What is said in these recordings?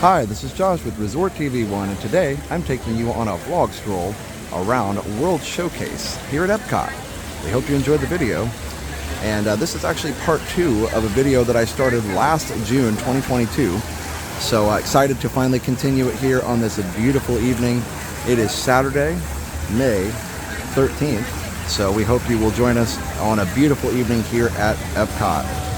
Hi, this is Josh with Resort TV 1, and today I'm taking you on a vlog stroll around World Showcase here at Epcot. We hope you enjoyed the video, and this is actually part 2 of a video that I started last June 2022. So excited to finally continue it here on this beautiful evening. It is Saturday, May 13th, so we hope you will join us on a beautiful evening here at Epcot.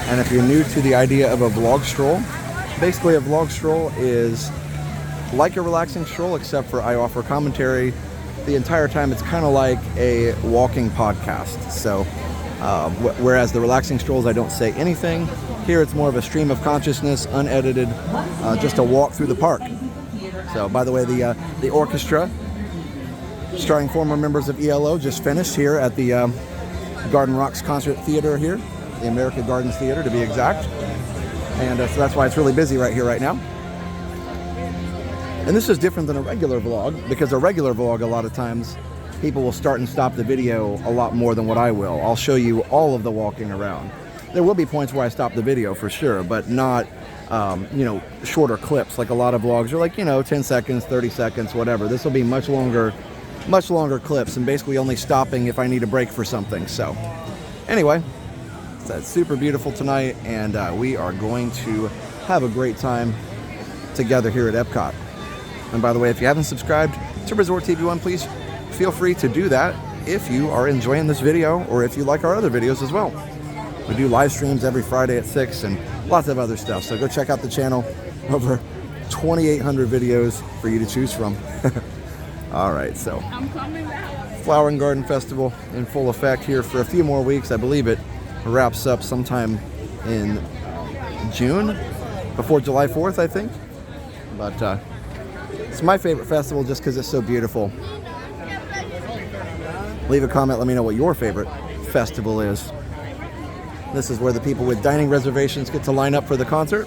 And if you're new to the idea of a vlog stroll, basically a vlog stroll is like a relaxing stroll, except for I offer commentary the entire time. It's kind of like a walking podcast. So whereas the relaxing strolls I don't say anything, here it's more of a stream of consciousness, unedited, just a walk through the park. So by the way, the orchestra starring former members of ELO just finished here at the Garden Rocks Concert Theater here, the America Gardens Theater to be exact. And so that's why it's really busy right here right now. And this is different than a regular vlog, because a regular vlog, a lot of times people will start and stop the video a lot more than what I will. I'll show you all of the walking around. There will be points where I stop the video for sure, but not shorter clips like a lot of vlogs are, like 10 seconds, 30 seconds, whatever. This will be much longer clips, and basically only stopping if I need a break for something. So anyway, it's super beautiful tonight, and we are going to have a great time together here at Epcot. And by the way, if you haven't subscribed to Resort TV 1, please feel free to do that if you are enjoying this video or if you like our other videos as well. We do live streams every Friday at 6 and lots of other stuff, so go check out the channel. Over 2,800 videos for you to choose from. All right, so Flower and Garden Festival in full effect here for a few more weeks. I believe it wraps up sometime in June, before July 4th, I think. But it's my favorite festival just because it's so beautiful. Leave a comment, let me know what your favorite festival is. This is where the people with dining reservations get to line up for the concert.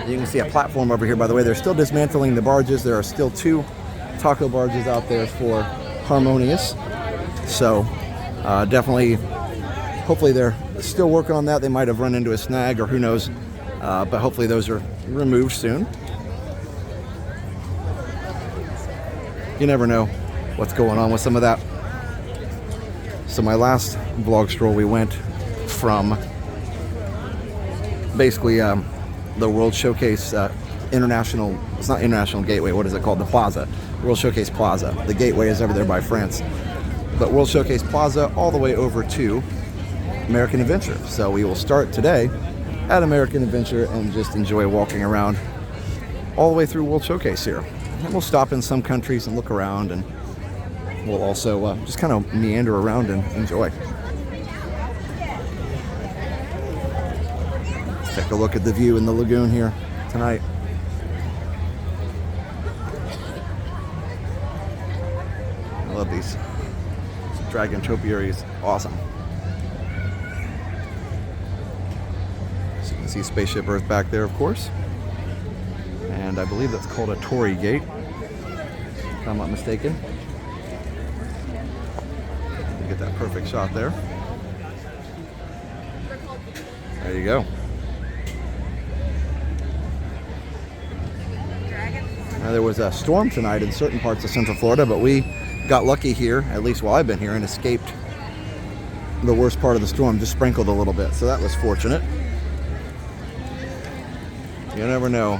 You can see a platform over here, by the way. They're still dismantling the barges. There are still 2 taco barges out there for Harmonious. So definitely, hopefully they're still working on that. They might have run into a snag, or who knows, but hopefully those are removed soon. You never know what's going on with some of that. So my last vlog stroll, we went from basically the World Showcase International, it's not International Gateway, what is it called? The Plaza, World Showcase Plaza. The Gateway is over there by France. But World Showcase Plaza all the way over to American Adventure. So we will start today at American Adventure and just enjoy walking around all the way through World Showcase here. And we'll stop in some countries and look around, and we'll also just kind of meander around and enjoy. Let's take a look at the view in the lagoon here tonight. I love these dragon topiaries. Awesome. So you can see Spaceship Earth back there, of course. And I believe that's called a Torii Gate, if I'm not mistaken. Get that perfect shot there. There you go. Now, there was a storm tonight in certain parts of Central Florida, but we got lucky here, at least while I've been here, and escaped the worst part of the storm, just sprinkled a little bit, so that was fortunate. You never know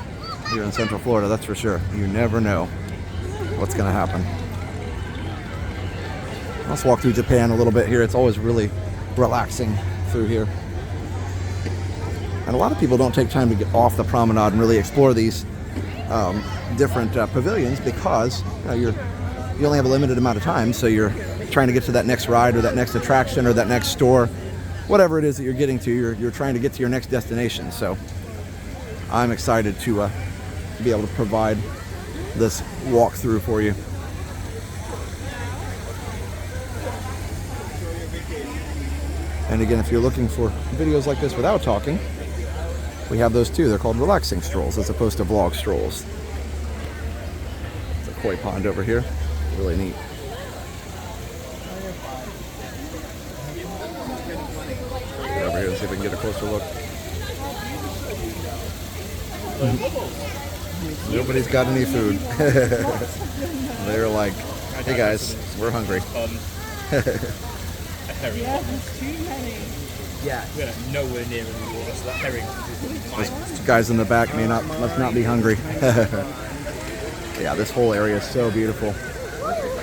here in Central Florida, that's for sure. You never know what's going to happen. Let's walk through Japan a little bit here. It's always really relaxing through here. And a lot of people don't take time to get off the promenade and really explore these different pavilions, because you only have a limited amount of time, so you're trying to get to that next ride or that next attraction or that next store, whatever it is that you're getting to, you're trying to get to your next destination. So I'm excited to be able to provide this walkthrough for you. And again, if you're looking for videos like this without talking, we have those too. They're called relaxing strolls as opposed to vlog strolls. There's a koi pond over here. Really neat. we can get a closer look. Nobody's got any food. They're like, hey guys, we're hungry. Yeah, there's too many. Yeah, we're nowhere near any water, so that herring Those guys in the back must not be hungry. Yeah, this whole area is so beautiful.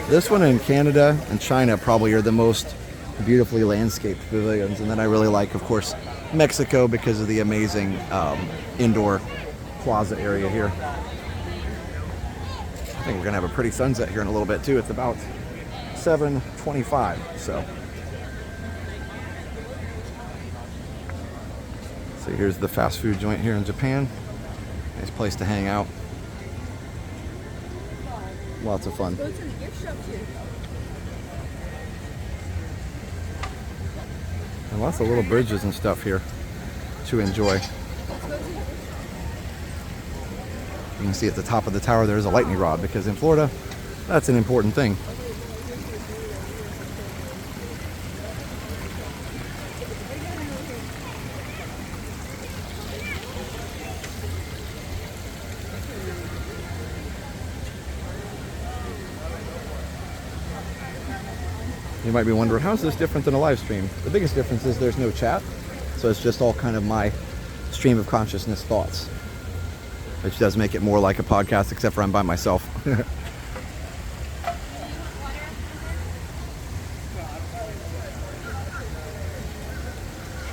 This one in Canada and China probably are the most beautifully landscaped pavilions, and then I really like, of course, Mexico because of the amazing indoor plaza area here. I think we're gonna have a pretty sunset here in a little bit too. It's about 7:25, so. So here's the fast food joint here in Japan. Nice place to hang out. Lots of fun. And lots of little bridges and stuff here to enjoy. You can see at the top of the tower there's a lightning rod, because in Florida, that's an important thing. You might be wondering, how is this different than a live stream? The biggest difference is there's no chat, so it's just all kind of my stream of consciousness thoughts, which does make it more like a podcast, except for I'm by myself.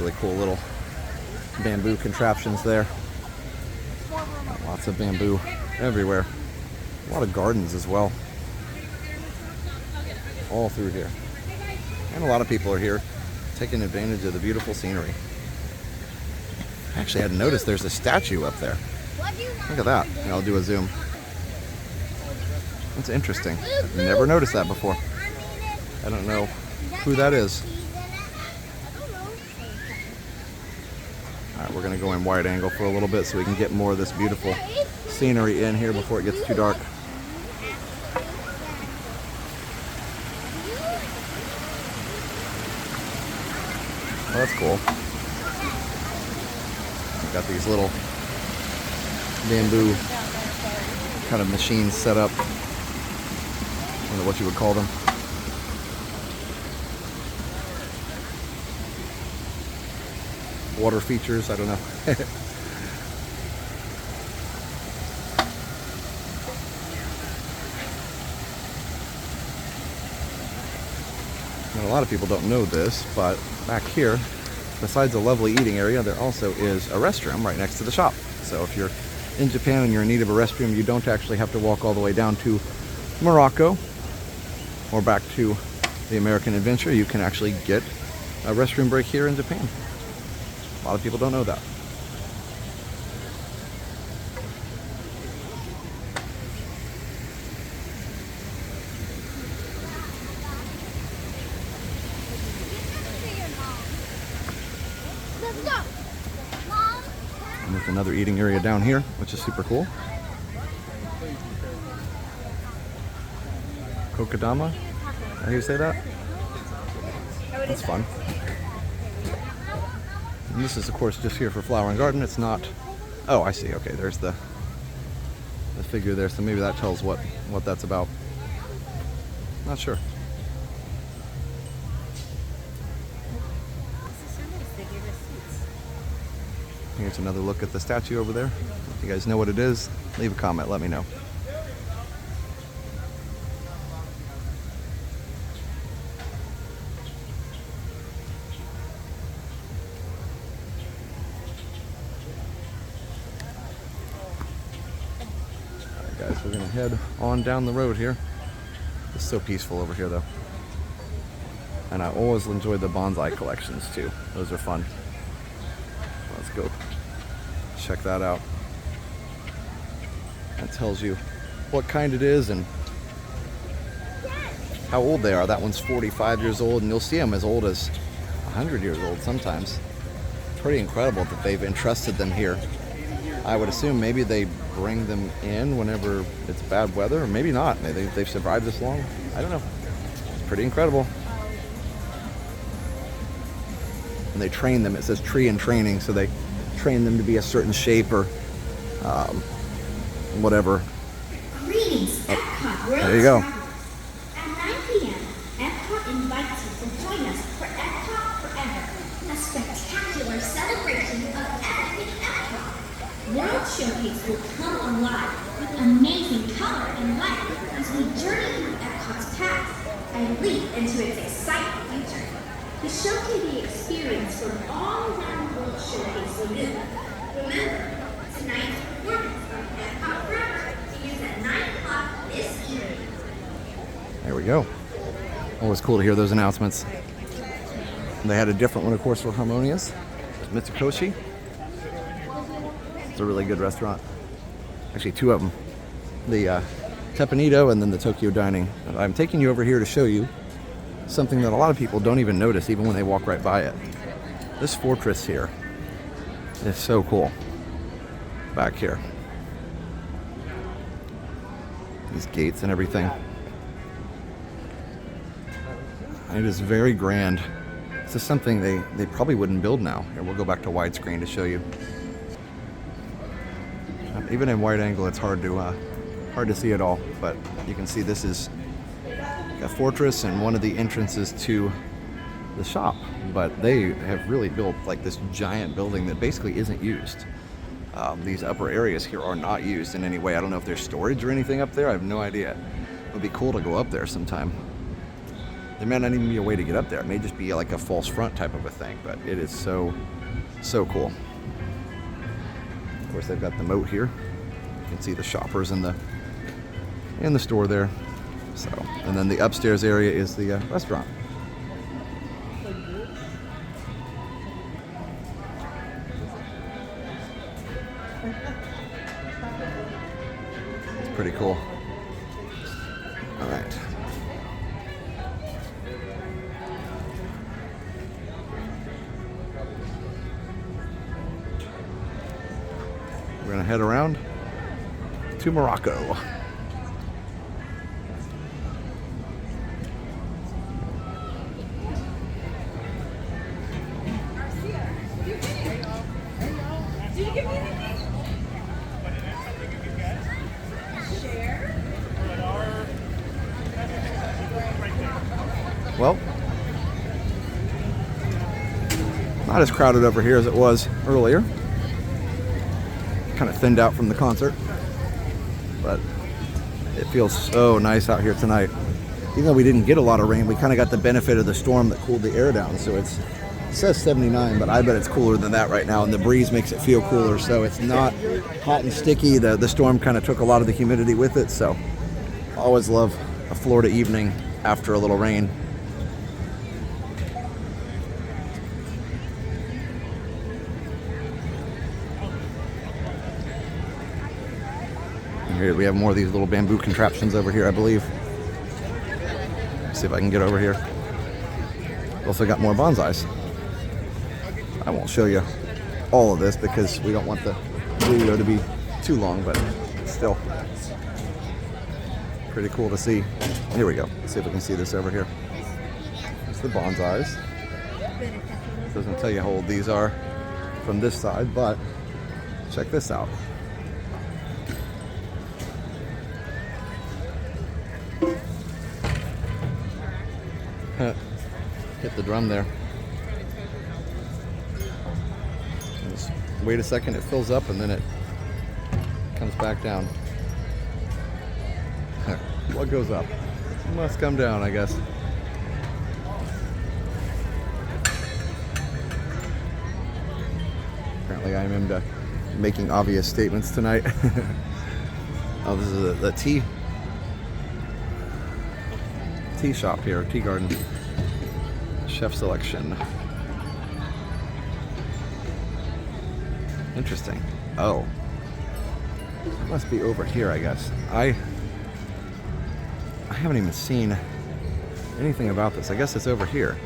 Really cool little bamboo contraptions there. Lots of bamboo everywhere. A lot of gardens as well. All through here. And a lot of people are here taking advantage of the beautiful scenery. Actually, I hadn't noticed there's a statue up there. Look at that. And I'll do a zoom. That's interesting. I've never noticed that before. I don't know who that is. Alright, we're going to go in wide angle for a little bit so we can get more of this beautiful scenery in here before it gets too dark. Oh, that's cool. We've got these little bamboo kind of machines set up. I don't know what you would call them. Water features, I don't know. Now, a lot of people don't know this, but back here, besides a lovely eating area, there also is a restroom right next to the shop. So if you're in Japan and you're in need of a restroom, you don't actually have to walk all the way down to Morocco or back to the American Adventure. You can actually get a restroom break here in Japan. A lot of people don't know that. And there's another eating area down here, which is super cool. Kokodama? How do you say that? That's fun. And this is, of course, just here for Flower and Garden. It's not... Oh, I see. Okay, there's the figure there. So maybe that tells what that's about. Not sure. Here's another look at the statue over there. If you guys know what it is, leave a comment. Let me know. Guys, we're gonna head on down the road here. It's so peaceful over here though. And I always enjoy the bonsai collections too. Those are fun. Let's go check that out. That tells you what kind it is and how old they are. That one's 45 years old, and you'll see them as old as 100 years old sometimes. Pretty incredible that they've entrusted them here. I would assume maybe they bring them in whenever it's bad weather, or maybe not. Maybe they've survived this long. I don't know. It's pretty incredible. and they train them. It says tree in training, so they train them to be a certain shape or whatever. Greetings, Epcot World There you go. Travelers. At 9 p.m., Epcot invites you to join us for Epcot Forever, a spectacular celebration of epic Epcot. World Showcase will come alive with amazing color and light as we journey through Epcot's past and leap into its exciting future. The show can be experienced from all around World Showcase Lagoon. Remember, tonight's performance of Epcot Forever begins at 9 o'clock this evening. There we go. Always cool to hear those announcements. And they had a different one, of course, for Harmonious. Mitsukoshi. It's a really good restaurant. Actually, two of them. The Teppanydo and then the Tokyo Dining. I'm taking you over here to show you something that a lot of people don't even notice, even when they walk right by it. This fortress here is so cool. Back here. These gates and everything. It is very grand. This is something they probably wouldn't build now. Here, we'll go back to widescreen to show you. Even in wide angle, it's hard to see it all, but you can see this is a fortress and one of the entrances to the shop. But they have really built like this giant building that basically isn't used. These upper areas here are not used in any way. I don't know if there's storage or anything up there. I have no idea. It would be cool to go up there sometime. There may not even be a way to get up there. It may just be like a false front type of a thing, but it is so cool. Of course, they've got the moat here. You can see the shoppers in the store there. So, and then the upstairs area is the restaurant. It's pretty cool. All right. We're gonna head around to Morocco. Well, not as crowded over here as it was earlier. Kind of thinned out from the concert, but it feels so nice out here tonight. Even though we didn't get a lot of rain, we kind of got the benefit of the storm that cooled the air down. So it says 79, but I bet it's cooler than that right now, and the breeze makes it feel cooler. So it's not hot and sticky. The storm kind of took a lot of the humidity with it. So I always love a Florida evening after a little rain. Here we have more of these little bamboo contraptions over here, I believe. Let's see if I can get over here. Also got more bonsais. I won't show you all of this because we don't want the video to be too long, but still pretty cool to see. Here we go. Let's see if we can see this over here. It's the bonsais. Doesn't tell you how old these are from this side, but check this out. Hit the drum there. Just wait a second, it fills up and then it comes back down. What goes up must come down, I guess. Apparently I'm into making obvious statements tonight. Oh, this is the tea shop here, tea garden. Chef selection. Interesting. Oh. It must be over here, I guess. I haven't even seen anything about this. I guess it's over here.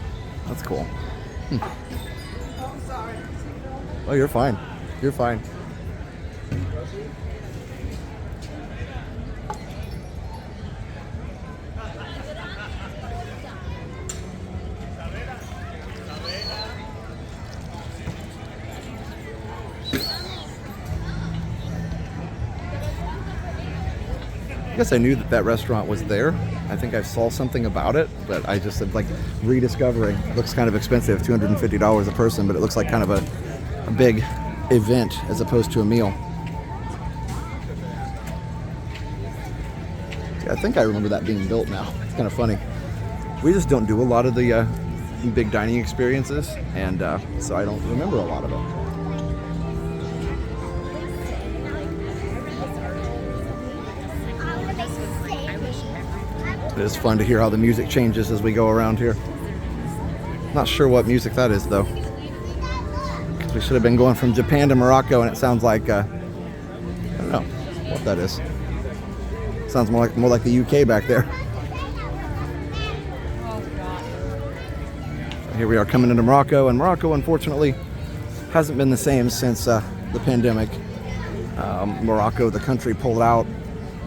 That's cool. Oh, sorry. Oh, you're fine. You're fine. guess I knew that that restaurant was there. I think I saw something about it, but I just said like rediscovering. It looks kind of expensive, $250 a person, but it looks like kind of a big event as opposed to a meal. I think I remember that being built now. It's kind of funny. We just don't do a lot of the big dining experiences, and so I don't remember a lot of it. It is fun to hear how the music changes as we go around here. Not sure what music that is though. We should have been going from Japan to Morocco, and it sounds like I don't know what that is. Sounds more like the UK back there. Here we are coming into Morocco, and Morocco unfortunately hasn't been the same since the pandemic. Morocco, the country, pulled out,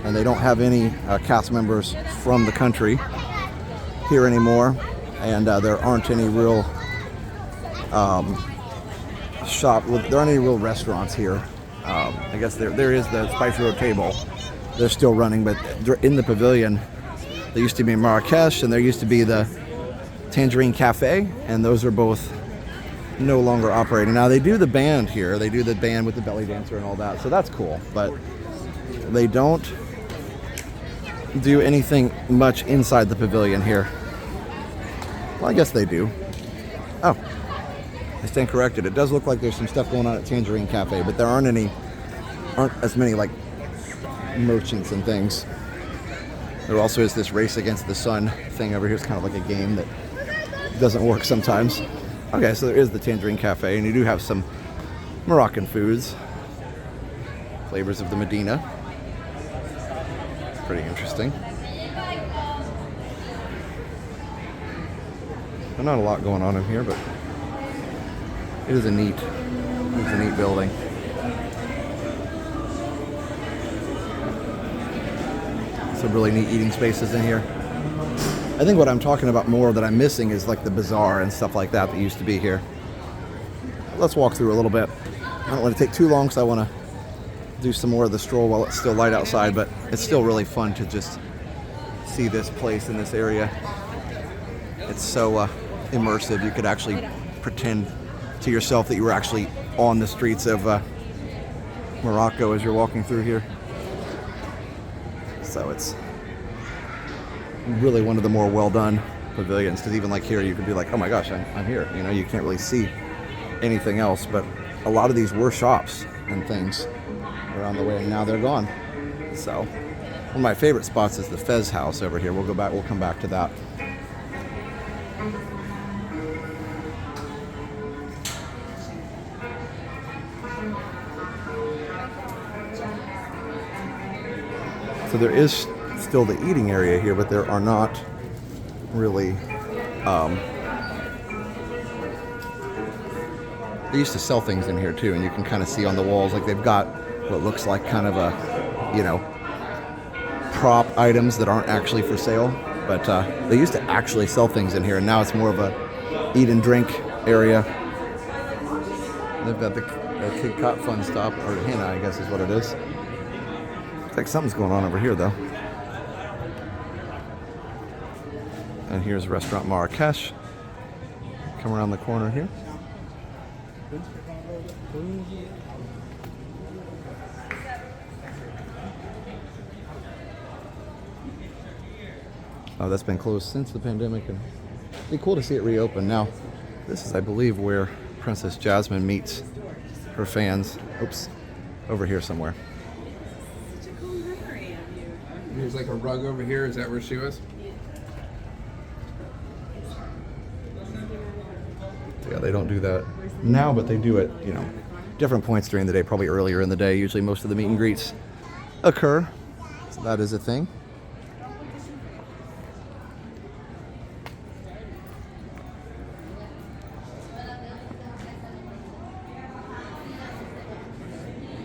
and they don't have any cast members from the country here anymore, and there aren't any real there aren't any real restaurants here. I guess there is the Spice Road Table. They're still running, but in the pavilion, there used to be Marrakesh, and there used to be the Tangerine Cafe, and those are both no longer operating. Now they do the band here. They do the band with the belly dancer and all that, so that's cool, but they don't do anything much inside the pavilion here. Well, I guess they do. Oh, I stand corrected. It does look like there's some stuff going on at Tangerine Cafe, but there aren't as many like merchants and things. There also is this race against the sun thing over here. It's kind of like a game that doesn't work sometimes. Okay, so there is the Tangerine Cafe, and you do have some Moroccan foods, flavors of the Medina. It's pretty interesting. There's not a lot going on in here, but it is a neat building. Some really neat eating spaces in here. I think what I'm talking about more that I'm missing is like the bazaar and stuff like that used to be here. Let's walk through a little bit. I don't want to take too long because I want to do some more of the stroll while it's still light outside, but it's still really fun to just see this place in this area. It's so immersive. You could actually pretend to yourself that you were actually on the streets of Morocco as you're walking through here. So it's really one of the more well done pavilions, because even like here you could be like, oh my gosh, I'm here. You know, you can't really see anything else, but a lot of these were shops and things around the way, and now they're gone. So one of my favorite spots is the Fez house over here. We'll come back to that. So there is still the eating area here, but there are not really, they used to sell things in here too, and you can kind of see on the walls, like they've got what looks like kind of a, you know, prop items that aren't actually for sale, but they used to actually sell things in here, and now it's more of a eat and drink area. They've got the Kid Cop Fun Stop, or Henna, I guess is what it is. Looks like something's going on over here though. And here's Restaurant Marrakesh. Come around the corner here. Oh, that's been closed since the pandemic, and it'd be cool to see it reopen. Now, this is, I believe, where Princess Jasmine meets her fans. Oops, over here somewhere. There's like a rug over here. Is that where she was? Yeah, they don't do that now, but they do it, you know, different points during the day, probably earlier in the day. Usually most of the meet and greets occur. So that is a thing.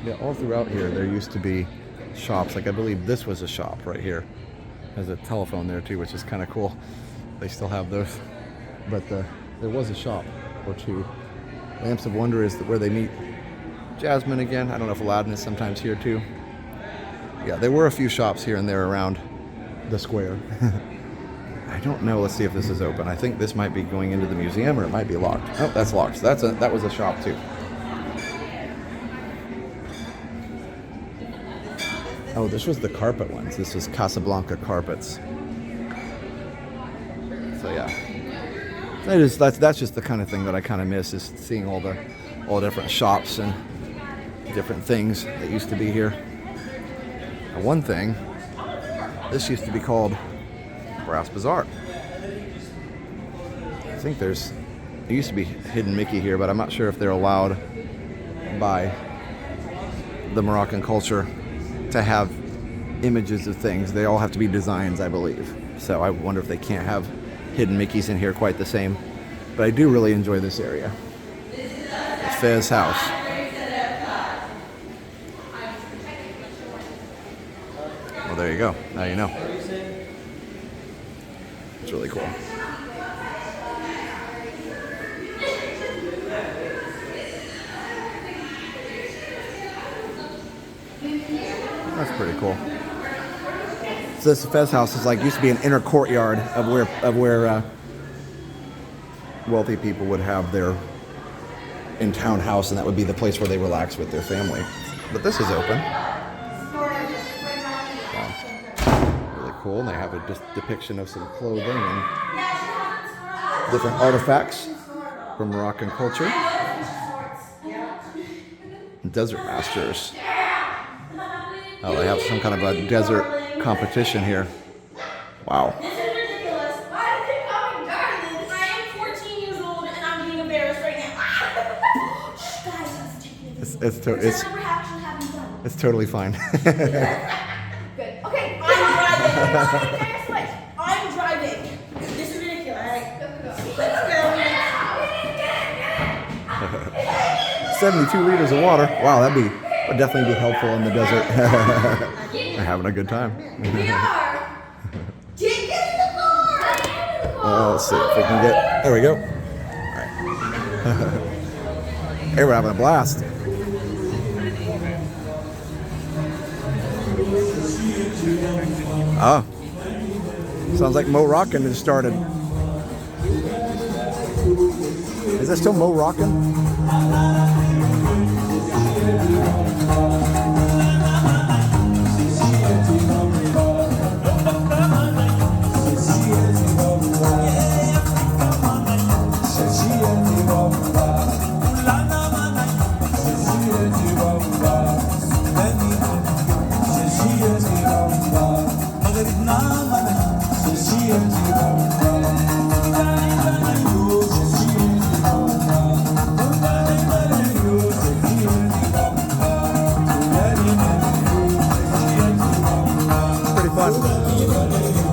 Yeah, all throughout here there used to be shops. Like I believe this was a shop right here. There's a telephone there too, which is kind of cool. They still have those. But there was a shop or two. Lamps of Wonder is where they meet Jasmine again. I don't know if Aladdin is sometimes here too. Yeah, there were a few shops here and there around the square. I don't know. Let's see if this is open. I think this might be going into the museum, or it might be locked. Oh, that's locked. That was a shop too. Oh, this was the carpet ones. This was Casablanca carpets. So yeah, that's just the kind of thing that I kind of miss, is seeing all the different shops and different things that used to be here. One thing, this used to be called Brass Bazaar. I think there used to be Hidden Mickey here, but I'm not sure if they're allowed by the Moroccan culture to have images of things. They all have to be designs, I believe. So I wonder if they can't have Hidden Mickeys in here quite the same. But I do really enjoy this area. The Fez house. Well, there you go. Now you know. It's really cool. That's pretty cool. So this Fez house is like, used to be an inner courtyard of where wealthy people would have their in-town house, and that would be the place where they relax with their family. But this is open. Wow. Really cool. And they have a depiction of some clothing and different artifacts from Moroccan culture. Desert Masters. Oh, they have some kind of a desert competition here. Wow. This is ridiculous. Why is it coming, darling? I am 14 years old and I'm being embarrassed right now. Shh, guys, let's take it. It's totally fine. Good. Okay, I'm driving. I'm driving. This is ridiculous. Let's go. 72 liters of water. Wow, would definitely be helpful in the desert. We're having a good time. We are. Get in the car. Let's see if we can get. There we go. All right. Hey, we're having a blast. Oh, sounds like Mo Rockin' has started. Is that still Mo Rockin'?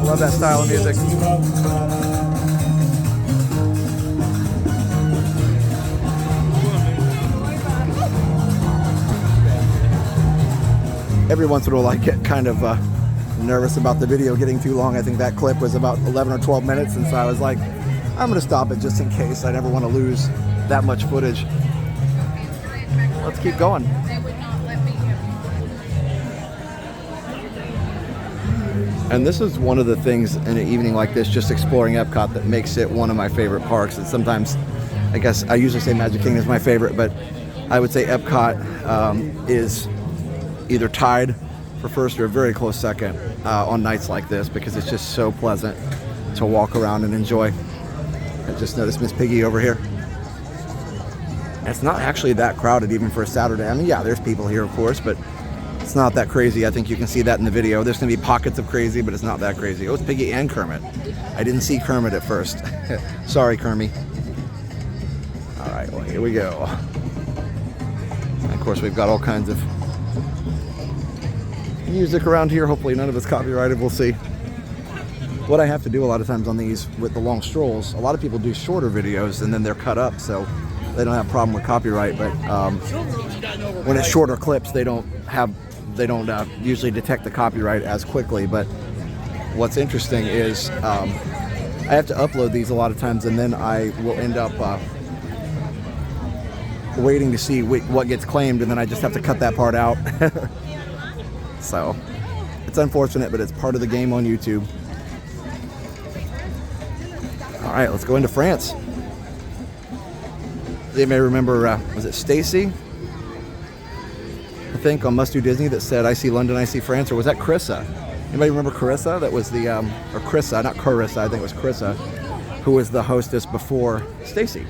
Love that style of music. Every once in a while I get kind of nervous about the video getting too long. I think that clip was about 11 or 12 minutes, and so I was like, I'm going to stop it just in case. I never want to lose that much footage. Let's keep going. And this is one of the things in an evening like this, just exploring Epcot, that makes it one of my favorite parks. And sometimes, I guess, I usually say Magic Kingdom is my favorite, but I would say Epcot is either tied for first or a very close second on nights like this, because it's just so pleasant to walk around and enjoy. I just noticed Miss Piggy over here. It's not actually that crowded even for a Saturday. I mean, yeah, there's people here, of course, but it's not that crazy. I think you can see that in the video. There's going to be pockets of crazy, but it's not that crazy. Oh, it's Piggy and Kermit. I didn't see Kermit at first. Sorry, Kermit. All right, well, here we go. And of course, we've got all kinds of music around here. Hopefully none of it's copyrighted. We'll see. What I have to do a lot of times on these with the long strolls, a lot of people do shorter videos and then they're cut up, so they don't have a problem with copyright. But when it's shorter clips, they don't usually detect the copyright as quickly. But what's interesting is I have to upload these a lot of times, and then I will end up waiting to see what gets claimed, and then I just have to cut that part out. So It's unfortunate, but it's part of the game on YouTube. All right, let's go into France. You may remember, was it Stacy? I think on Must Do Disney that said, "I see London, I see France," or was that Carissa? Anybody remember Carissa? That was the, or Carissa, not Carissa, I think it was Carissa, who was the hostess before Stacy.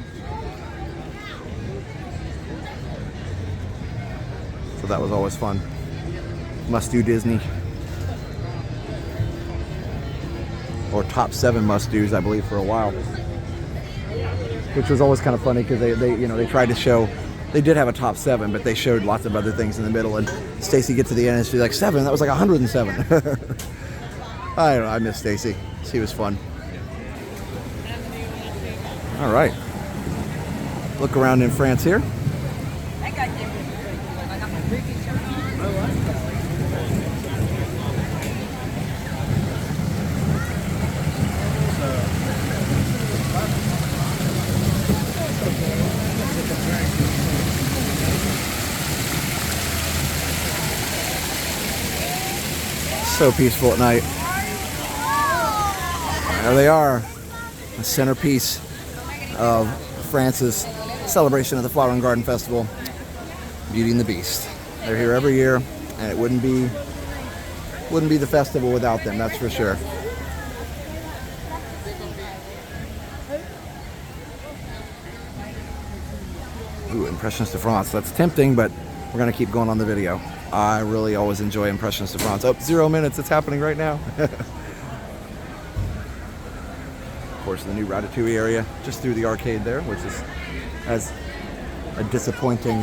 So that was always fun. Must Do Disney. Or top 7 must-dos, I believe, for a while. Which was always kind of funny because they tried to show, they did have a top 7, but they showed lots of other things in the middle. And Stacy gets to the end and she's like, 7? That was like 107. I don't know, I miss Stacy. She was fun. All right. Look around in France here. So peaceful at night. There they are, the centerpiece of France's celebration of the Flower and Garden Festival, Beauty and the Beast. They're here every year, and it wouldn't be the festival without them, that's for sure. Ooh, Impressions de France. That's tempting, but we're going to keep going on the video. I really always enjoy Impressions de France. Oh, 0 minutes. It's happening right now. Of course, the new Ratatouille area just through the arcade there, which has a disappointing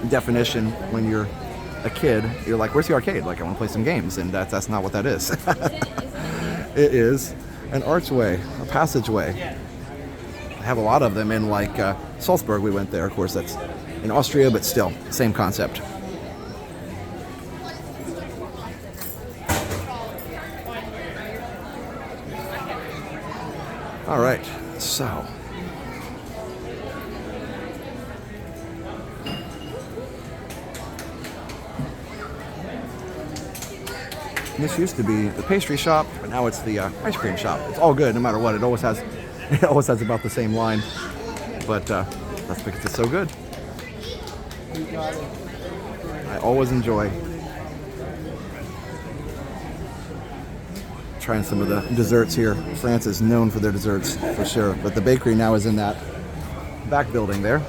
definition when you're a kid. You're like, where's the arcade? Like, I want to play some games, and that's not what that is. It is an archway, a passageway. I have a lot of them in like Salzburg. We went there. Of course, that's in Austria, but still, same concept. All right, so this used to be the pastry shop, but now it's the ice cream shop. It's all good, no matter what. It always has about the same line, but that's because it's so good. I always enjoy trying some of the desserts here. France is known for their desserts, for sure. But the bakery now is in that back building there.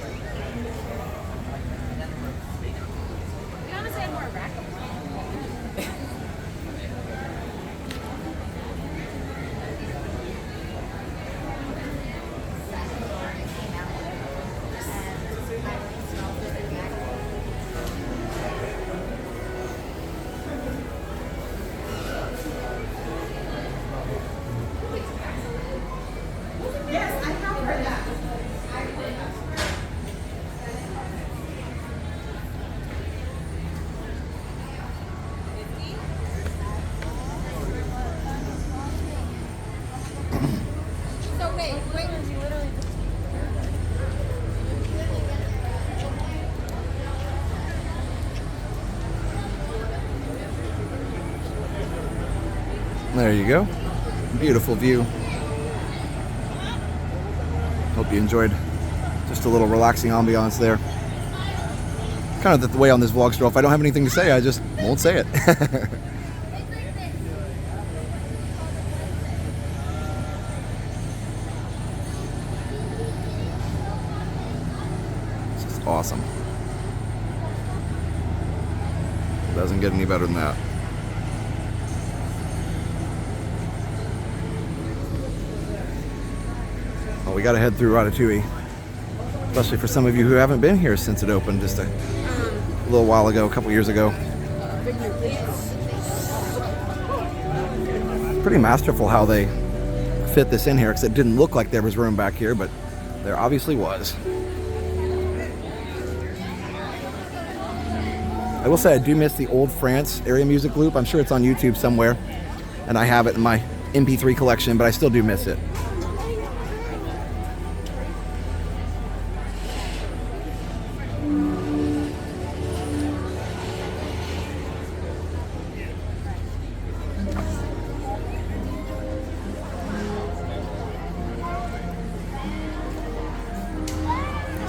There you go. Beautiful view. Hope you enjoyed just a little relaxing ambiance there. Kind of the way on this vlog, Stroll. If I don't have anything to say, I just won't say it. This is awesome. Doesn't get any better than that. Well, we got to head through Ratatouille, especially for some of you who haven't been here since it opened just a little while ago, a couple years ago. Pretty masterful how they fit this in here, because it didn't look like there was room back here, but there obviously was. I will say I do miss the old France area music loop. I'm sure it's on YouTube somewhere, and I have it in my MP3 collection, but I still do miss it.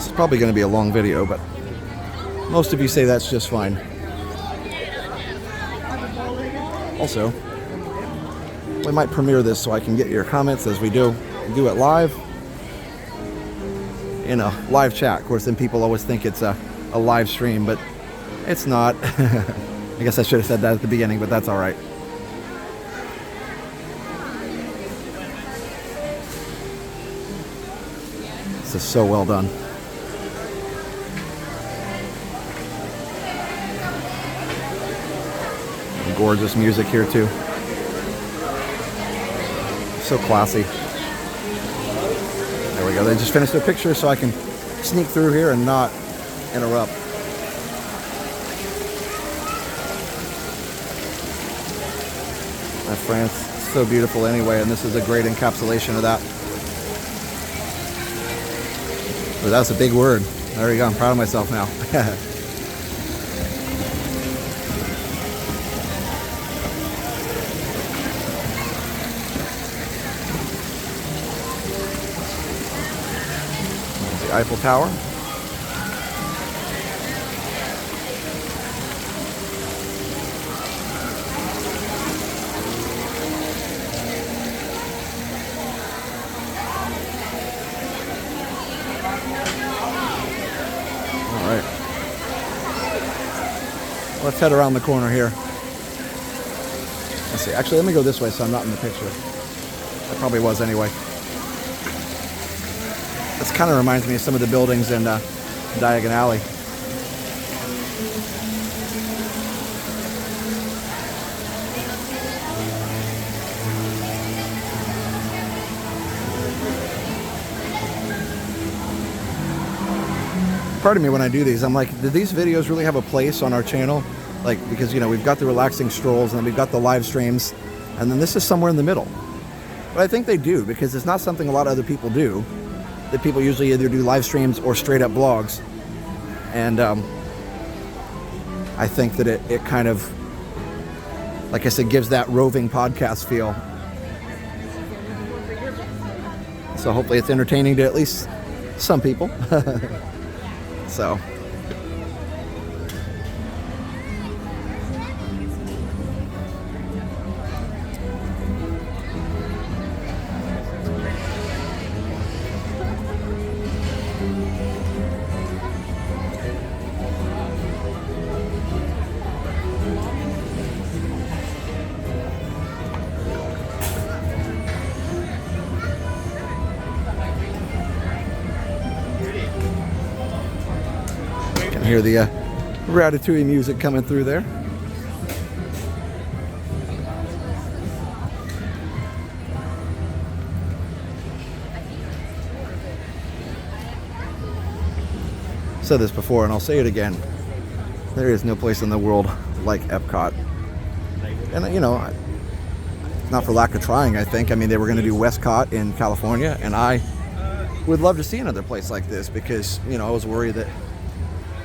This is probably going to be a long video, but most of you say that's just fine. Also, we might premiere this so I can get your comments as we do it live in a live chat. Of course, then people always think it's a live stream, but it's not. I guess I should have said that at the beginning, but that's all right. This is so well done. And gorgeous music here too. So classy. There we go. They just finished their picture, so I can sneak through here and not interrupt. France, so beautiful anyway, and this is a great encapsulation of that. But that's a big word. There you go. I'm proud of myself now. The Eiffel Tower. Let's head around the corner here. Let's see. Actually, let me go this way so I'm not in the picture. I probably was anyway. This kind of reminds me of some of the buildings in Diagon Alley. Part of me when I do these, I'm like, did these videos really have a place on our channel? Like, because, you know, we've got the relaxing strolls and then we've got the live streams, and then this is somewhere in the middle. But I think they do, because it's not something a lot of other people do. That people usually either do live streams or straight up blogs. And I think that it kind of, like I said, gives that roving podcast feel. So hopefully it's entertaining to at least some people. So hear the Ratatouille music coming through there. I've said this before and I'll say it again. There is no place in the world like Epcot. And you know, not for lack of trying, I think. I mean, they were going to do Westcott in California, and I would love to see another place like this because, you know, I was worried that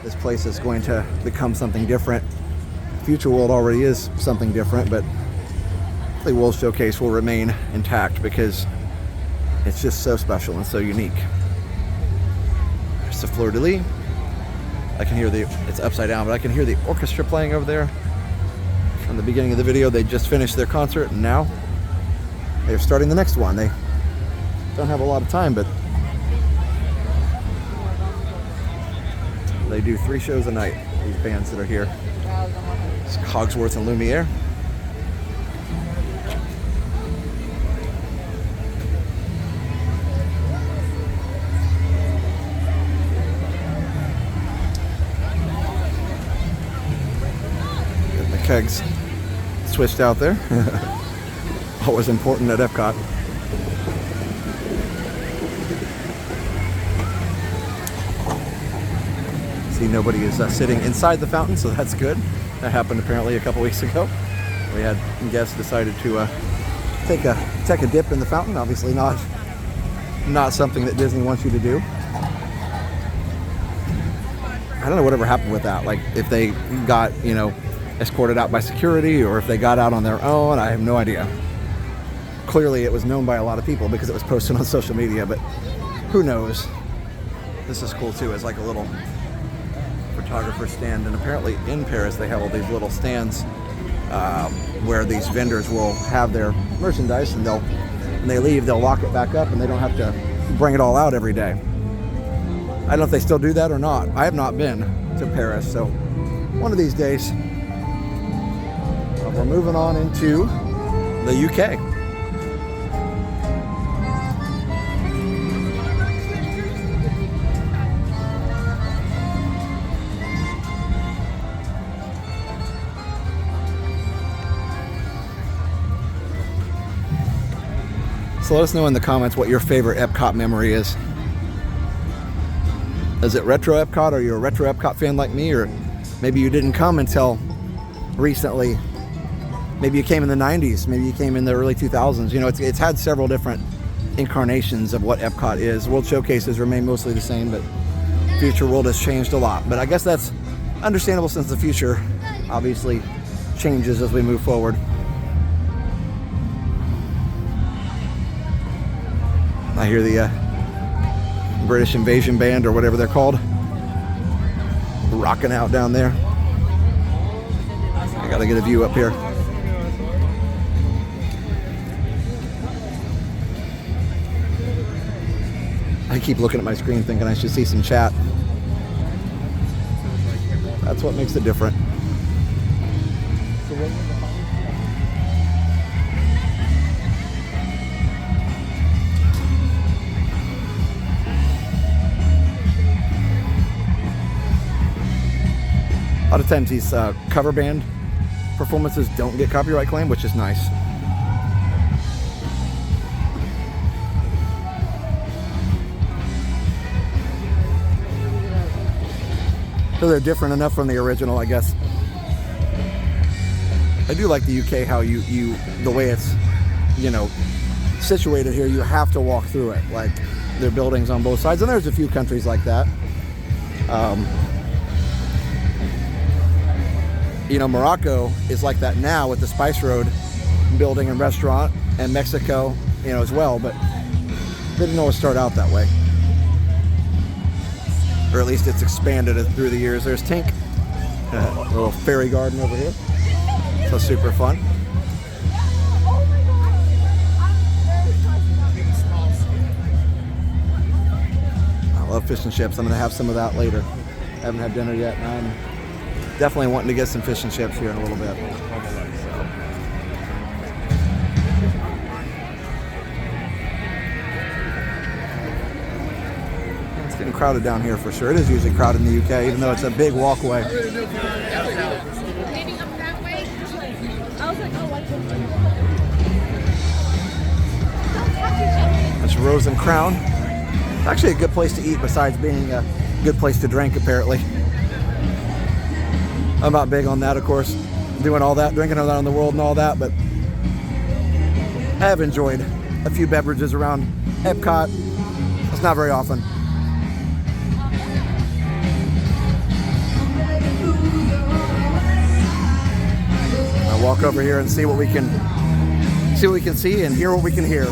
this place is going to become something different. Future World already is something different, but the World Showcase will remain intact because it's just so special and so unique. There's the fleur-de-lis. I can hear it's upside down, but I can hear the orchestra playing over there. From the beginning of the video, they just finished their concert, and now they're starting the next one. They don't have a lot of time, but they do 3 shows a night, these bands that are here. It's Cogsworth and Lumiere. Getting the kegs switched out there. Always important at Epcot. See, nobody is sitting inside the fountain, so that's good. That happened apparently a couple weeks ago. We had guests decided to take a dip in the fountain. Obviously not something that Disney wants you to do. I don't know whatever happened with that. Like if they got, you know, escorted out by security or if they got out on their own, I have no idea. Clearly it was known by a lot of people because it was posted on social media, but who knows? This is cool too. It's like a little photographer stand, and apparently in Paris they have all these little stands where these vendors will have their merchandise, and when they leave, they'll lock it back up, and they don't have to bring it all out every day. I don't know if they still do that or not. I have not been to Paris, so one of these days. We're moving on into the UK. So let us know in the comments what your favorite Epcot memory is. Is it retro Epcot? Are you a retro Epcot fan like me? Or maybe you didn't come until recently. Maybe you came in the 90s. Maybe you came in the early 2000s. You know, it's had several different incarnations of what Epcot is. World Showcases remain mostly the same, but Future World has changed a lot. But I guess that's understandable since the future obviously changes as we move forward. I hear the British Invasion Band, or whatever they're called, rocking out down there. I gotta get a view up here. I keep looking at my screen thinking I should see some chat. That's what makes it different. A lot of times these cover band performances don't get copyright claim, which is nice. So they're different enough from the original, I guess. I do like the UK, how the way it's, you know, situated here, you have to walk through it. Like, there are buildings on both sides, and there's a few countries like that. You know, Morocco is like that now with the Spice Road building and restaurant, and Mexico, you know, as well, but they didn't always start out that way. Or at least it's expanded through the years. There's Tink, a little fairy garden over here. So super fun. I love fish and chips. I'm gonna have some of that later. I haven't had dinner yet, and I'm definitely wanting to get some fish and chips here in a little bit. It's getting crowded down here for sure. It is usually crowded in the UK, even though it's a big walkway. That's Rose and Crown. It's actually a good place to eat besides being a good place to drink, apparently. I'm not big on that, of course, doing all that, drinking around the world and all that, but I have enjoyed a few beverages around Epcot. It's not very often. I'll walk over here and see what we can see and hear what we can hear.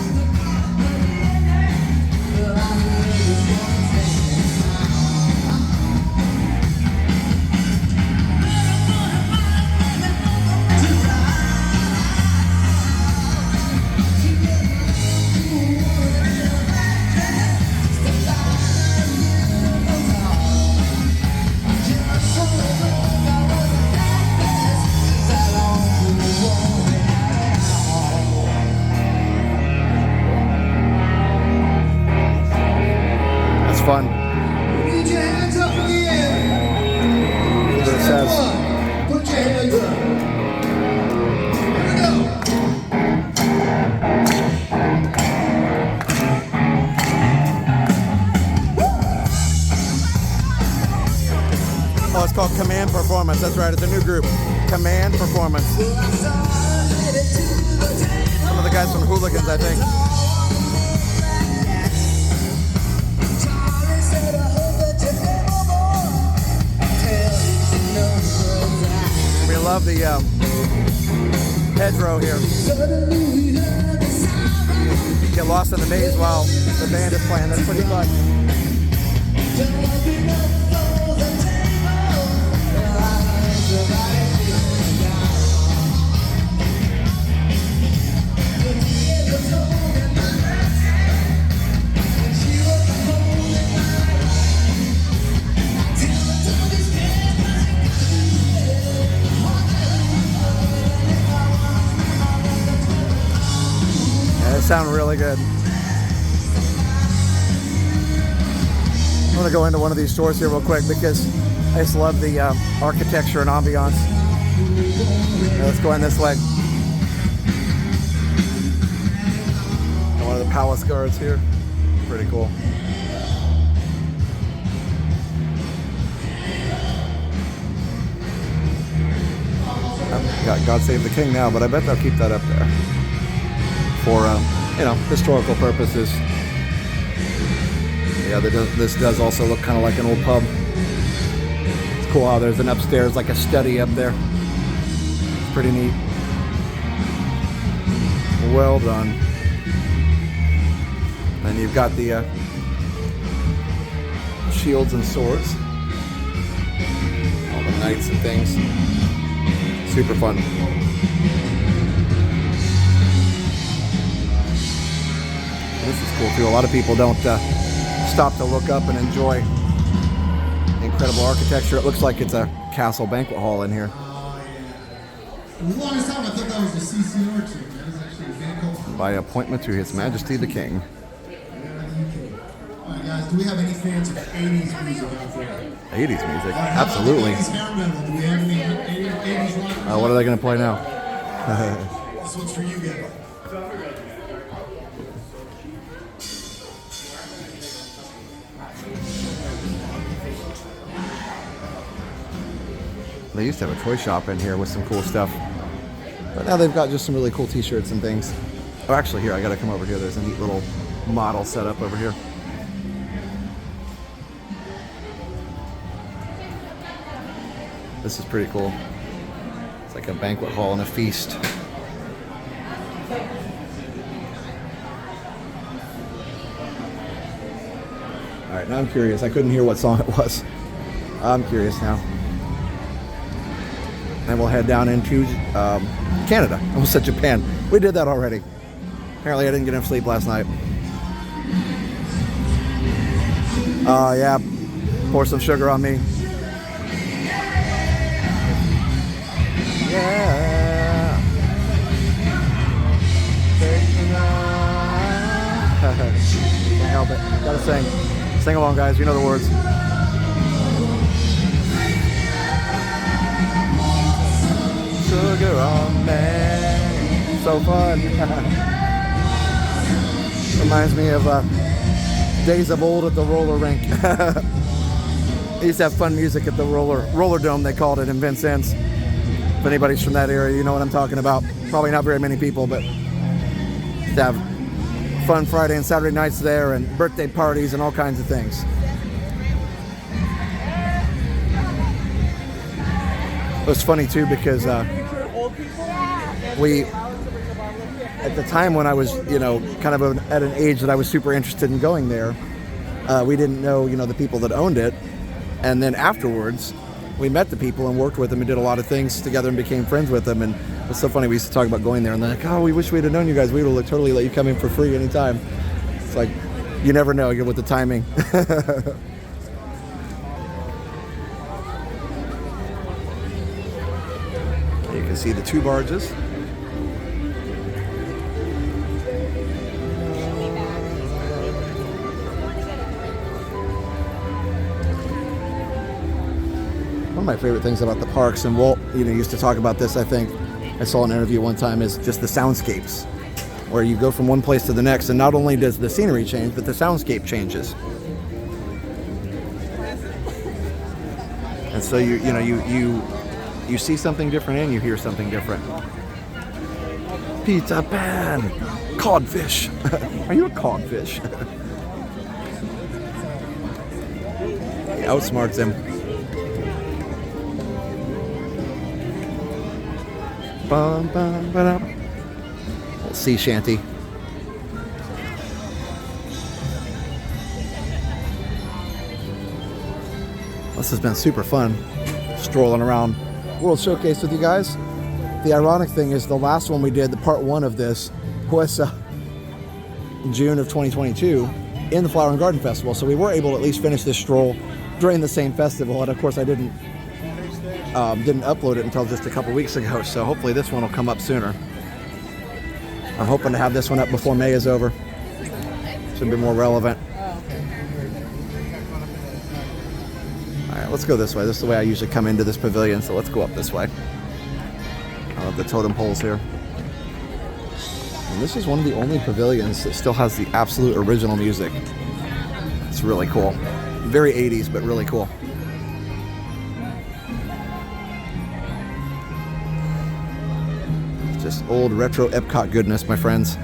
Fun. That's what it says. Oh, it's called Command Performance. That's right, it's a new group. Command Performance. Some of the guys from Hooligans, I think. We love the hedgerow here. Get lost in the maze while the band is playing. That's pretty fun. Sound really good. I'm gonna go into one of these stores here real quick because I just love the architecture and ambiance. Let's go in this way. One of the palace guards here. Pretty cool. I've got God Save the King now, but I bet they'll keep that up there for you know, historical purposes. Yeah, this does also look kind of like an old pub. It's cool how there's an upstairs, like a study up there. It's pretty neat. Well done. And you've got the shields and swords. All the knights and things. Super fun. This is cool too. A lot of people don't stop to look up and enjoy the incredible architecture. It looks like it's a castle banquet hall in here. For the longest time, I thought that was the CCR team. That was actually a banquet. By appointment to His Majesty the King. Alright guys, do we have any fans of 80s music out there? 80s music? How about Absolutely. 80s hair metal? Do we have any 80s rock? What are they going to play now? This one's for you guys. They used to have a toy shop in here with some cool stuff. But now they've got just some really cool t-shirts and things. Oh, actually, here, I got to come over here. There's a neat little model set up over here. This is pretty cool. It's like a banquet hall and a feast. All right, now I'm curious. I couldn't hear what song it was. I'm curious now. And we'll head down into Canada. I almost said Japan. We did that already. Apparently I didn't get enough sleep last night. Yeah. Pour some sugar on me. Yeah. Can't help it. Gotta sing. Sing along, guys. You know the words. Sugar on me. So fun. Reminds me of days of old at the roller rink. They used to have fun music at the roller dome, they called it in Vincennes. If anybody's from that area, you know what I'm talking about. Probably not very many people, but used to have fun Friday and Saturday nights there and birthday parties and all kinds of things. It was funny too because we, at the time when I was, you know, kind of at an age that I was super interested in going there, we didn't know, you know, the people that owned it. And then afterwards, we met the people and worked with them and did a lot of things together and became friends with them. And it was so funny. We used to talk about going there and they're like, oh, we wish we'd have known you guys. We would have totally let you come in for free anytime. It's like, you never know with the timing. You can see the two barges. One of my favorite things about the parks, and Walt, you know, used to talk about this, I think. I saw an interview one time, is just the soundscapes, where you go from one place to the next, and not only does the scenery change, but the soundscape changes. And so you see something different and you hear something different. Peter Pan, codfish. Are you a codfish? He outsmarts him. Bum, bum, ba-dum. Little sea shanty. This has been super fun, strolling around World Showcase with you guys. The ironic thing is the last one we did, the part 1 of this, was June of 2022 in the Flower and Garden Festival. So we were able to at least finish this stroll during the same festival. And of course I didn't upload it until just a couple weeks ago. So hopefully this one will come up sooner. I'm hoping to have this one up before May is over. Should be more relevant. Alright, let's go this way. This is the way I usually come into this pavilion, so let's go up this way. I love the totem poles here. And this is one of the only pavilions that still has the absolute original music. It's really cool. Very 80s, but really cool. Just old retro Epcot goodness, my friends.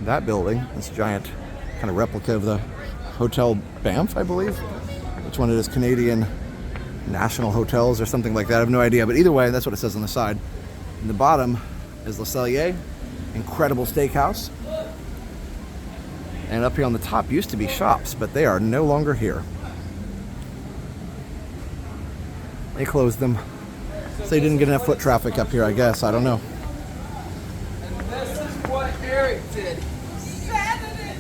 That building, this giant kind of replica of the Hotel Banff, I believe. Which one it is, Canadian National Hotels or something like that. I have no idea, but either way, that's what it says on the side. In the bottom is Le Cellier, incredible steakhouse. And up here on the top used to be shops, but they are no longer here. They closed them. So they didn't get enough foot traffic up here, I guess. I don't know. And this is what Eric did. He sat in it.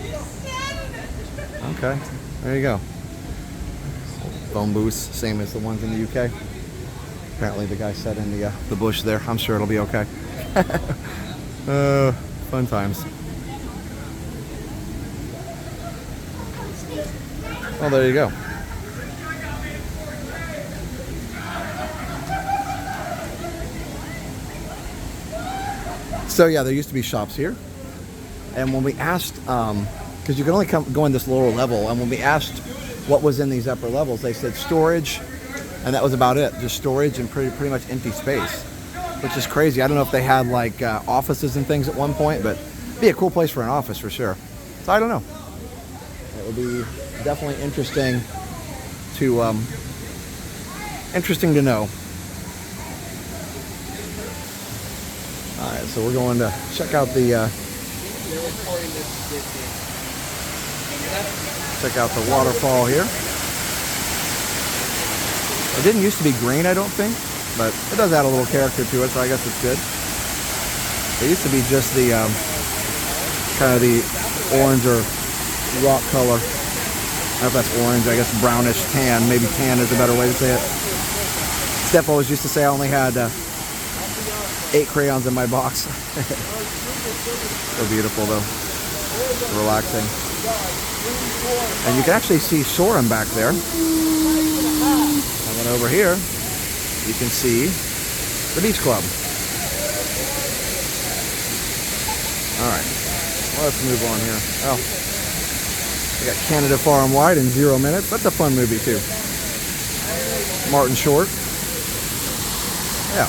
He sat in it. Okay, there you go. Phone booths, same as the ones in the UK. Apparently the guy sat in the bush there. I'm sure it'll be okay. Fun times. Well, there you go. So yeah, there used to be shops here. And when we asked, because you can only go in this lower level, and when we asked what was in these upper levels, they said storage, and that was about it. Just storage and pretty much empty space, which is crazy. I don't know if they had like offices and things at one point, but it'd be a cool place for an office for sure. So I don't know. It would be definitely interesting to know. All right, so we're going to check out the waterfall here. It didn't used to be green, I don't think, but it does add a little character to it, so I guess it's good. It used to be just the kind of the orange or rock color. I don't know if that's orange, I guess brownish tan. Maybe tan is a better way to say it. Steph always used to say I only had 8 crayons in my box. So beautiful though. Relaxing. And you can actually see Soren back there. And then over here, you can see the beach club. Alright, well, let's move on here. Oh, we got Canada Far and Wide in 0 minutes. That's a fun movie too. Martin Short. Yeah.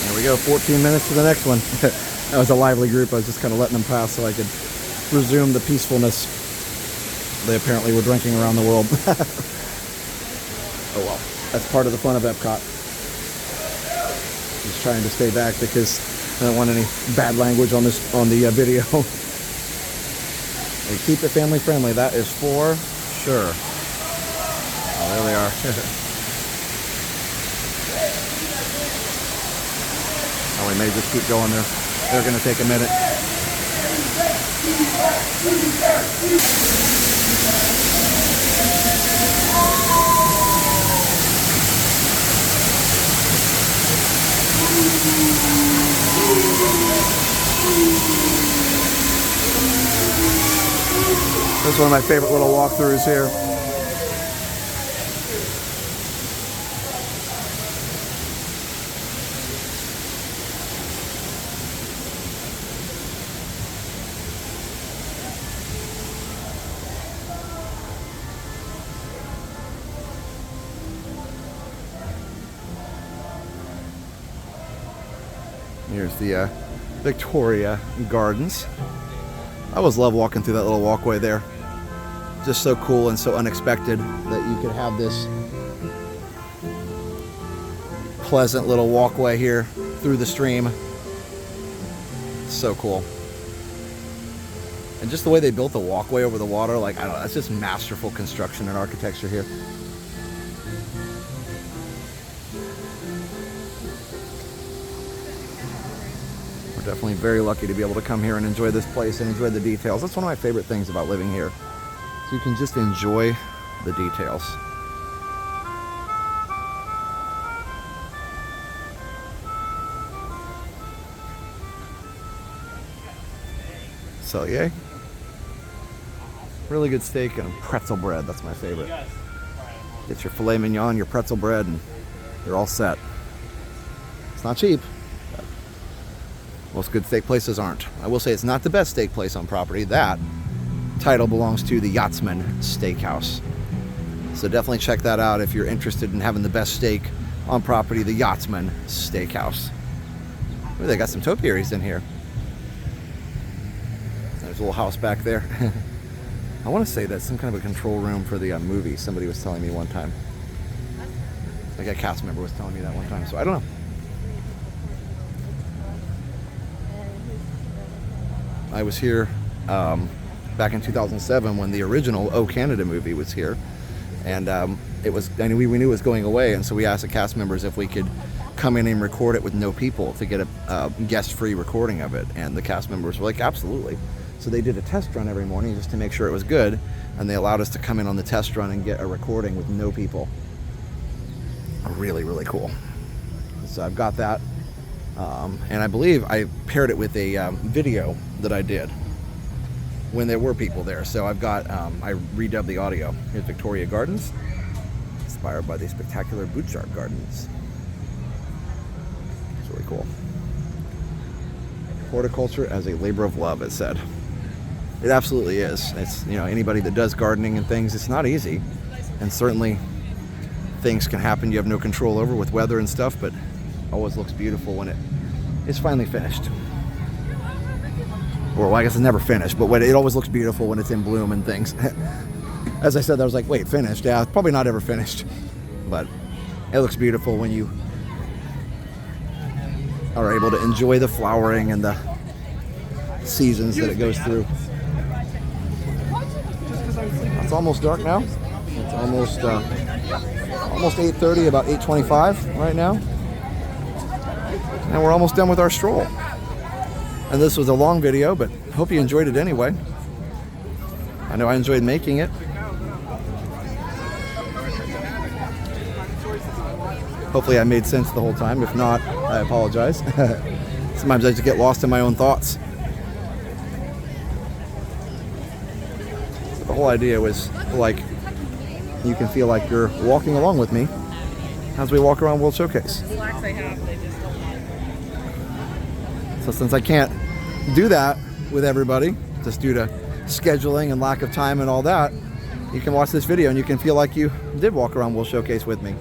There we go, 14 minutes to the next one. That was a lively group. I was just kind of letting them pass so I could resume the peacefulness they apparently were drinking around the world. Oh well, that's part of the fun of Epcot. Just trying to stay back because I don't want any bad language on the video. They keep it family friendly, that is for sure. Oh, there they are. Oh, we may just keep going there. They're going to take a minute. This is one of my favorite little walkthroughs here. Here's the Victoria Gardens. I always love walking through that little walkway there. Just so cool and so unexpected that you could have this pleasant little walkway here through the stream. So cool. And just the way they built the walkway over the water, like, I don't know, that's just masterful construction and architecture here. We're definitely very lucky to be able to come here and enjoy this place and enjoy the details. That's one of my favorite things about living here. You can just enjoy the details. So yeah, really good steak and pretzel bread. That's my favorite. Get your filet mignon, your pretzel bread, and you're all set. It's not cheap. But most good steak places aren't. I will say it's not the best steak place on property. That title belongs to the Yachtsman Steakhouse. So definitely check that out if you're interested in having the best steak on property, the Yachtsman Steakhouse. Ooh, they got some topiaries in here. There's a little house back there. I want to say that's some kind of a control room for the movie. Somebody was telling me one time. Like a cast member was telling me that one time. So I don't know. I was here back in 2007 when the original Oh Canada movie was here, and we knew it was going away, and so we asked the cast members if we could come in and record it with no people to get a guest-free recording of it, and the cast members were like, absolutely. So they did a test run every morning just to make sure it was good, and they allowed us to come in on the test run and get a recording with no people. Really, really cool. So I've got that, and I believe I paired it with a video that I did when there were people there. So I've got, I redubbed the audio. Here's Victoria Gardens, inspired by the spectacular Butchart Gardens. It's really cool. Horticulture as a labor of love, it said. It absolutely is. It's, you know, anybody that does gardening and things, it's not easy. And certainly things can happen you have no control over with weather and stuff, but always looks beautiful when it is finally finished. Or, well, I guess it's never finished, but when it always looks beautiful when it's in bloom and things. As I said, I was like, wait, finished? Yeah, it's probably not ever finished. But it looks beautiful when you are able to enjoy the flowering and the seasons that it goes through. It's almost dark now. It's almost 8:30, about 8:25 right now. And we're almost done with our stroll. And this was a long video, but hope you enjoyed it anyway. I know I enjoyed making it. Hopefully I made sense the whole time. If not, I apologize. Sometimes I just get lost in my own thoughts. The whole idea was like you can feel like you're walking along with me as we walk around World Showcase. So since I can't do that with everybody, just due to scheduling and lack of time and all that, you can watch this video and you can feel like you did walk around World Showcase with me.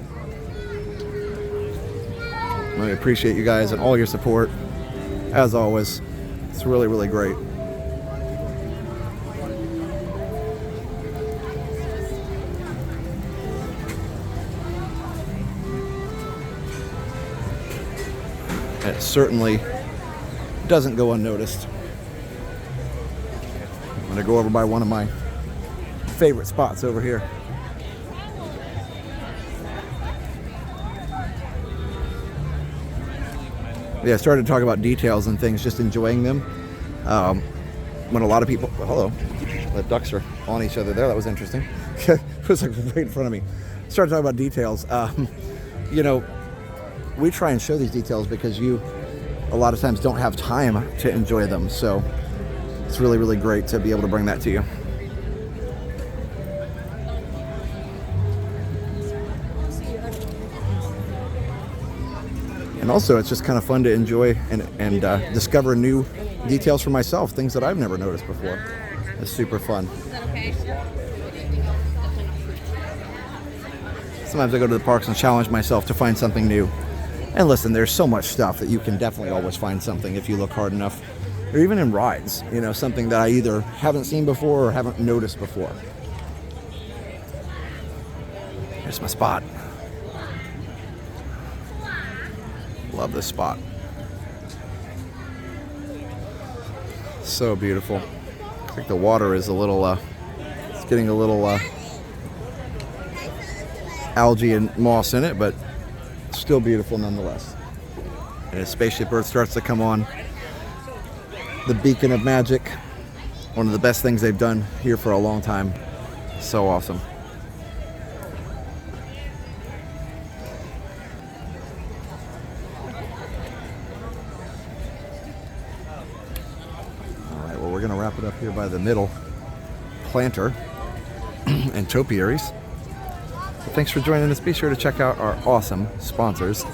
I appreciate you guys and all your support, as always. It's really, really great. And it certainly doesn't go unnoticed. I'm going to go over by one of my favorite spots over here. Yeah, I started to talk about details and things, just enjoying them. When a lot of people, hello, the ducks are on each other there. That was interesting. It was like right in front of me. Started talking about details. You know, we try and show these details because you, a lot of times, don't have time to enjoy them. So it's really, really great to be able to bring that to you. And also, it's just kind of fun to enjoy and discover new details for myself, things that I've never noticed before. It's super fun. Sometimes I go to the parks and challenge myself to find something new. And listen, there's so much stuff that you can definitely always find something if you look hard enough. Or even in rides, you know, something that I either haven't seen before or haven't noticed before. Here's my spot. Love this spot. So beautiful. I think the water is a little, it's getting a little algae and moss in it, but still beautiful nonetheless. And as Spaceship Earth starts to come on, the beacon of magic, one of the best things they've done here for a long time. So awesome. We're going to wrap it up here by the middle planter and topiaries. Thanks for joining us. Be sure to check out our awesome sponsors,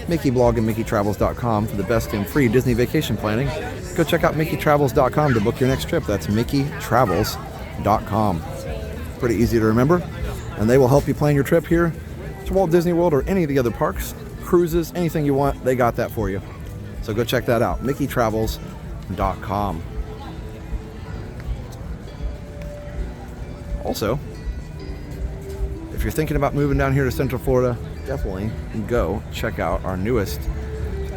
Mickey Blog and MickeyTravels.com for the best in free Disney vacation planning. Go check out MickeyTravels.com to book your next trip. That's MickeyTravels.com. Pretty easy to remember, and they will help you plan your trip here to Walt Disney World or any of the other parks, cruises, anything you want. They got that for you. So go check that out, MickeyTravels.com. Also, if you're thinking about moving down here to Central Florida, definitely go check out our newest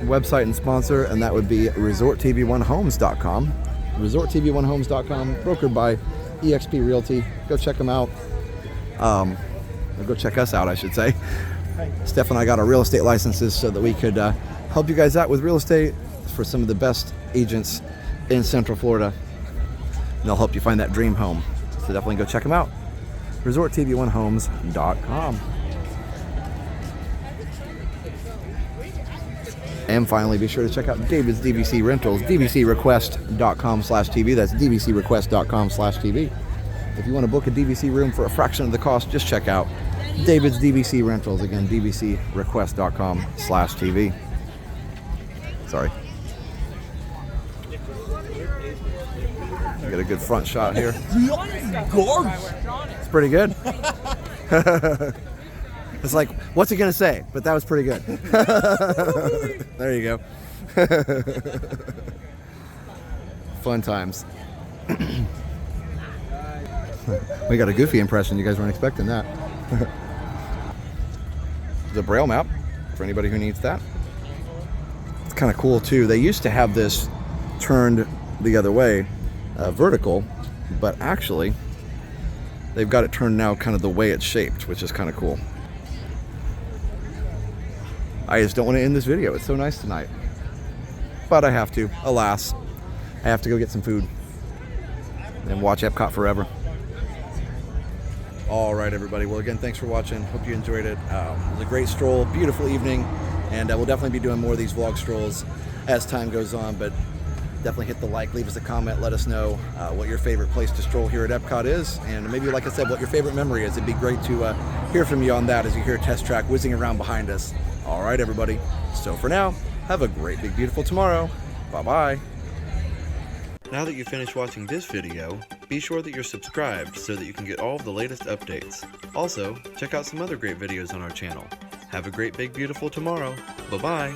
website and sponsor, and that would be ResortTV1Homes.com. ResortTV1Homes.com, brokered by eXp Realty. Go check them out. Go check us out, I should say. Steph and I got our real estate licenses so that we could help you guys out with real estate for some of the best agents in Central Florida. And they'll help you find that dream home. So definitely go check them out. ResortTV1Homes.com. And finally, be sure to check out David's DVC Rentals, dvcrequest.com/TV. That's dvcrequest.com/TV. If you want to book a DVC room for a fraction of the cost, just check out David's DVC Rentals. Again, dvcrequest.com/TV. Sorry. Get a good front shot here. It's pretty good. It's like, what's he gonna say? But that was pretty good. There you go. Fun times. We got a Goofy impression. You guys weren't expecting that. The Braille map for anybody who needs that. It's kind of cool too. They used to have this turned the other way, vertical, but actually they've got it turned now kind of the way it's shaped, which is kind of cool. I just don't want to end this video. It's so nice tonight, but I have to. Alas, I have to go get some food and watch Epcot forever. All right, everybody. Well, again, thanks for watching. Hope you enjoyed it. It was a great stroll, beautiful evening, and we'll definitely be doing more of these vlog strolls as time goes on, but definitely hit the like, leave us a comment, let us know what your favorite place to stroll here at Epcot is, and maybe, like I said, what your favorite memory is. It'd be great to hear from you on that as you hear Test Track whizzing around behind us. All right, everybody. So for now, have a great, big, beautiful tomorrow. Bye-bye. Now that you've finished watching this video, be sure that you're subscribed so that you can get all of the latest updates. Also, check out some other great videos on our channel. Have a great, big, beautiful tomorrow. Bye-bye.